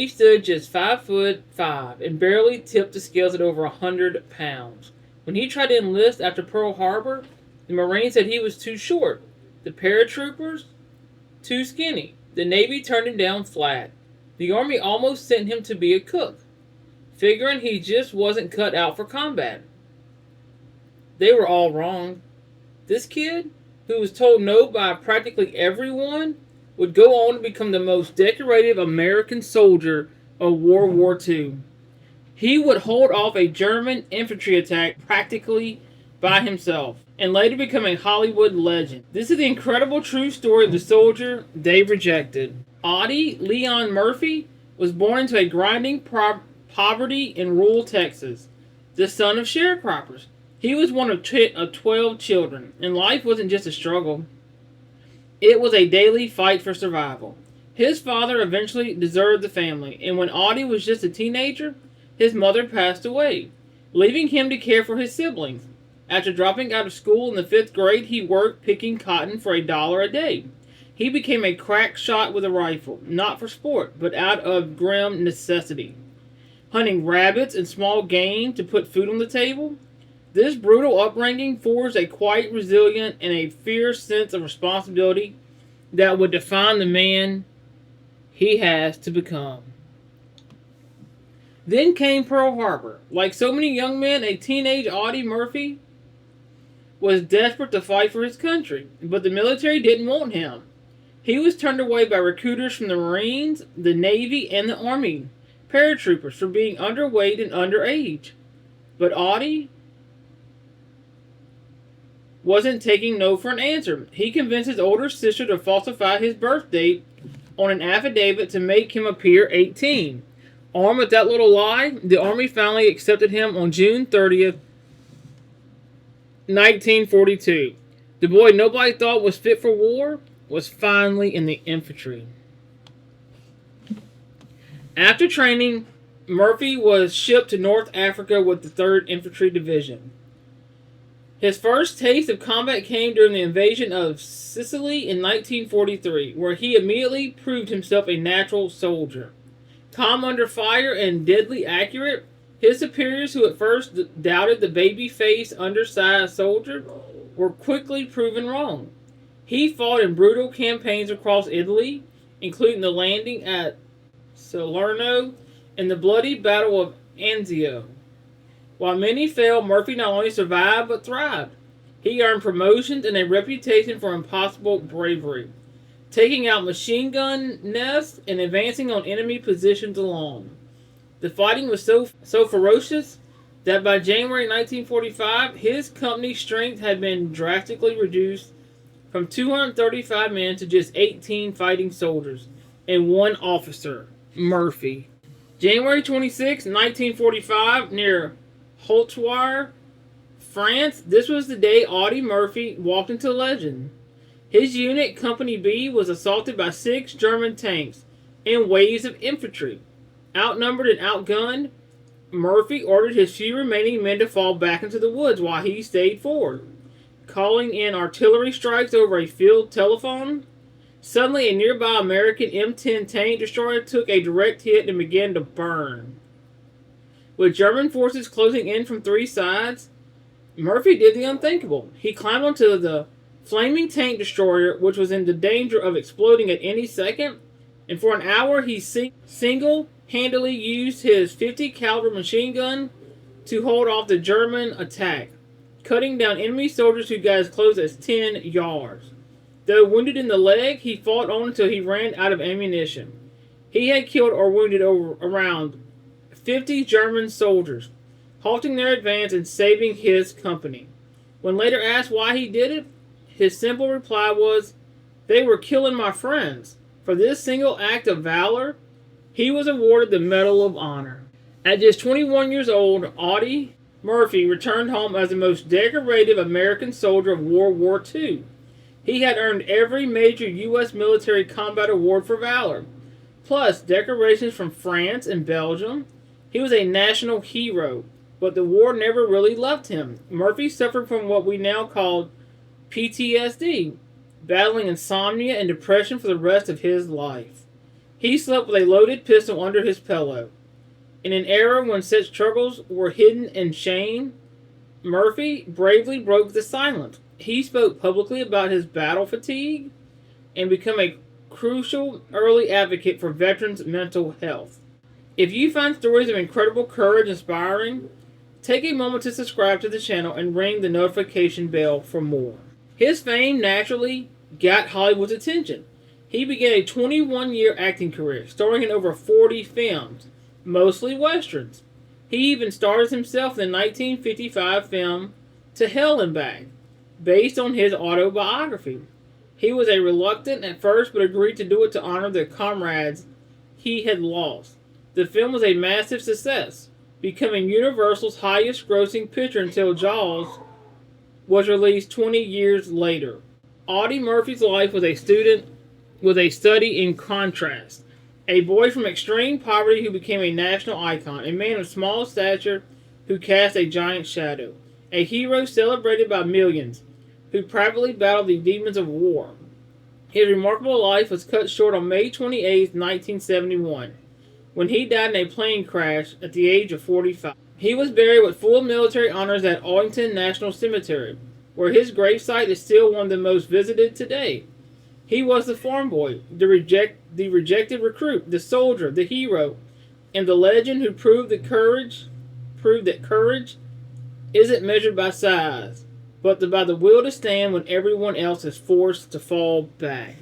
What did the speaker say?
He stood just 5'5" and barely tipped the scales at over 100 pounds. When he tried to enlist after Pearl Harbor, the Marines said he was too short. The paratroopers, too skinny. The Navy turned him down flat. The Army almost sent him to be a cook, figuring he just wasn't cut out for combat. They were all wrong. This kid, who was told no by practically everyone, would go on to become the most decorated American soldier of World War II. He would hold off a German infantry attack practically by himself, and later become a Hollywood legend. This is the incredible true story of the soldier they rejected. Audie Leon Murphy was born into a grinding poverty in rural Texas, the son of sharecroppers. He was one of 12 children, and life wasn't just a struggle. It was a daily fight for survival. His father eventually deserted the family, and when Audie was just a teenager, his mother passed away, leaving him to care for his siblings. After dropping out of school in the 5th grade, he worked picking cotton for $1 a day. He became a crack shot with a rifle, not for sport, but out of grim necessity. Hunting rabbits and small game to put food on the table. This brutal upbringing forged a quite resilient and a fierce sense of responsibility that would define the man he has to become. Then came Pearl Harbor. Like so many young men, a teenage Audie Murphy was desperate to fight for his country, but the military didn't want him. He was turned away by recruiters from the Marines, the Navy, and the Army paratroopers for being underweight and underage. But Audie wasn't taking no for an answer. He convinced his older sister to falsify his birth date on an affidavit to make him appear 18. Armed with that little lie, the Army finally accepted him on June 30th, 1942. The boy nobody thought was fit for war was finally in the infantry. After training, Murphy was shipped to North Africa with the 3rd Infantry Division. His first taste of combat came during the invasion of Sicily in 1943, where he immediately proved himself a natural soldier. Calm under fire and deadly accurate, his superiors, who at first doubted the baby-faced, undersized soldier, were quickly proven wrong. He fought in brutal campaigns across Italy, including the landing at Salerno and the bloody Battle of Anzio. While many fell, Murphy not only survived but thrived. He earned promotions and a reputation for impossible bravery, taking out machine gun nests and advancing on enemy positions alone. The fighting was so ferocious that by January 1945, his company's strength had been drastically reduced from 235 men to just 18 fighting soldiers and 1 officer, Murphy. January 26, 1945, near Hautewire, France, this was the day Audie Murphy walked into legend. His unit, Company B, was assaulted by 6 German tanks and waves of infantry. Outnumbered and outgunned, Murphy ordered his few remaining men to fall back into the woods while he stayed forward, calling in artillery strikes over a field telephone. Suddenly, a nearby American M10 tank destroyer took a direct hit and began to burn. With German forces closing in from 3 sides, Murphy did the unthinkable. He climbed onto the flaming tank destroyer, which was in the danger of exploding at any second, and for an hour he single-handedly used his 50 caliber machine gun to hold off the German attack, cutting down enemy soldiers who got as close as 10 yards. Though wounded in the leg, he fought on until he ran out of ammunition. He had killed or wounded around 50 German soldiers, halting their advance and saving his company. When later asked why he did it, his simple reply was, "They were killing my friends." For this single act of valor, he was awarded the Medal of Honor. At just 21 years old, Audie Murphy returned home as the most decorated American soldier of World War II. He had earned every major U.S. military combat award for valor, plus decorations from France and Belgium. He was a national hero, but the war never really left him. Murphy suffered from what we now call PTSD, battling insomnia and depression for the rest of his life. He slept with a loaded pistol under his pillow. In an era when such struggles were hidden in shame, Murphy bravely broke the silence. He spoke publicly about his battle fatigue and became a crucial early advocate for veterans' mental health. If you find stories of incredible courage inspiring, take a moment to subscribe to the channel and ring the notification bell for more. His fame naturally got Hollywood's attention. He began a 21-year acting career, starring in over 40 films, mostly westerns. He even stars himself in the 1955 film To Hell and Back, based on his autobiography. He was a reluctant at first, but agreed to do it to honor the comrades he had lost. The film was a massive success, becoming Universal's highest-grossing picture until Jaws was released 20 years later. Audie Murphy's life was a study in contrast. A boy from extreme poverty who became a national icon, a man of small stature who cast a giant shadow, a hero celebrated by millions, who privately battled the demons of war. His remarkable life was cut short on May 28, 1971, when he died in a plane crash at the age of 45. He was buried with full military honors at Arlington National Cemetery, where his gravesite is still one of the most visited today. He was the farm boy, the rejected recruit, the soldier, the hero, and the legend who proved that courage isn't measured by size, but by the will to stand when everyone else is forced to fall back.